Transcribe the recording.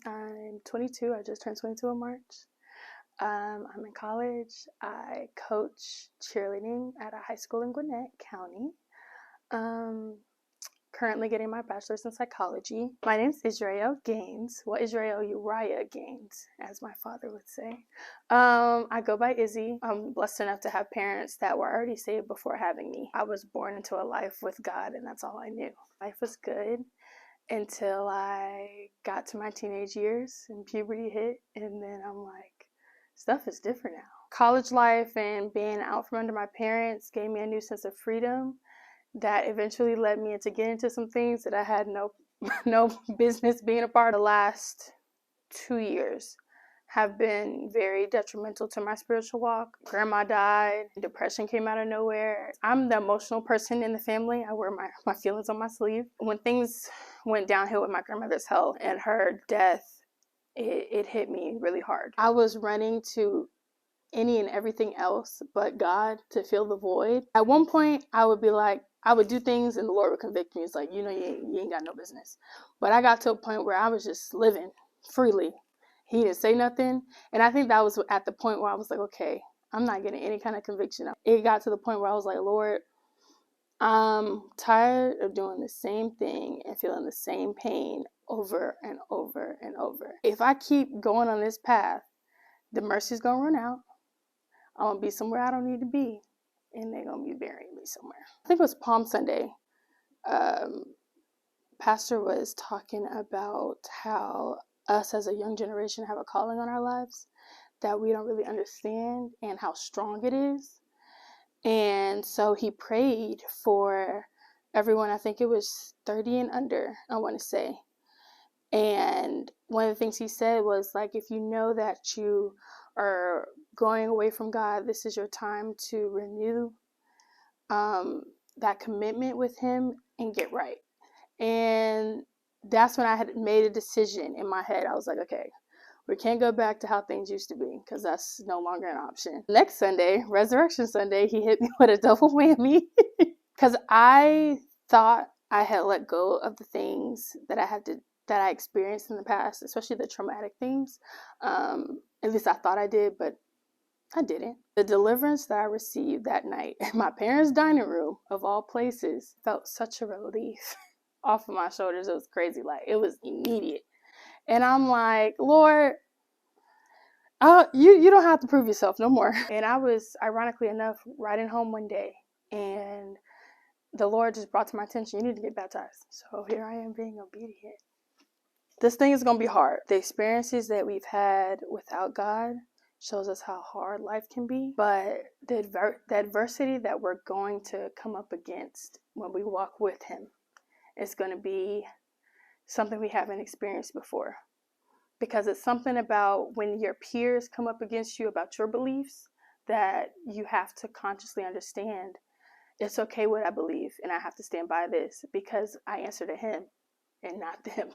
I'm 22. I just turned 22 in March. I'm in college. I coach cheerleading at a high school in Gwinnett County. Um, Currently getting my bachelor's in psychology. My name's Israel Gaines. Well, Israel Uriah Gaines, as my father would say. I go by Izzi. I'm blessed enough to have parents that were already saved before having me. I was born into a life with God, and that's all I knew. Life was good until I got to my teenage years and puberty hit, and then I'm like, stuff is different now. College life and being out from under my parents gave me a new sense of freedom that eventually led me to get into some things that I had no business being a part of. The last 2 years have been very detrimental to my spiritual walk. Grandma died, depression came out of nowhere. I'm the emotional person in the family. I wear my feelings on my sleeve. When things went downhill with my grandmother's health and her death, it hit me really hard. I was running to any and everything else but God to fill the void. At one point, I would do things and the Lord would convict me. It's like, you ain't got no business. But I got to a point where I was just living freely. He didn't say nothing. And I think that was at the point where I was like, okay, I'm not getting any kind of conviction. It got to the point where I was like, Lord, I'm tired of doing the same thing and feeling the same pain over and over and over. If I keep going on this path, the mercy's going to run out. I'm going to be somewhere I don't need to be, and they're going to be burying me somewhere. I think it was Palm Sunday. Pastor was talking about how us as a young generation have a calling on our lives that we don't really understand and how strong it is. And so he prayed for everyone. I think it was 30 and under, I want to say. And one of the things he said was, like, if you know that you are going away from God, this is your time to renew that commitment with him and get right. And that's when I had made a decision in my head. I was like, okay, we can't go back to how things used to be because that's no longer an option. Next Sunday, Resurrection Sunday, he hit me with a double whammy because I thought I had let go of the things that I experienced in the past, especially the traumatic things. At least I thought I did, but I didn't. The deliverance that I received that night in my parents' dining room, of all places, felt such a relief off of my shoulders. It was crazy. Like, it was immediate. And I'm like, Lord, you don't have to prove yourself no more. And I was, ironically enough, riding home one day, and the Lord just brought to my attention, you need to get baptized. So here I am being obedient. This thing is going to be hard. The experiences that we've had without God shows us how hard life can be. But the adversity that we're going to come up against when we walk with him is going to be something we haven't experienced before. Because it's something about when your peers come up against you about your beliefs that you have to consciously understand it's okay what I believe, and I have to stand by this because I answer to him and not them.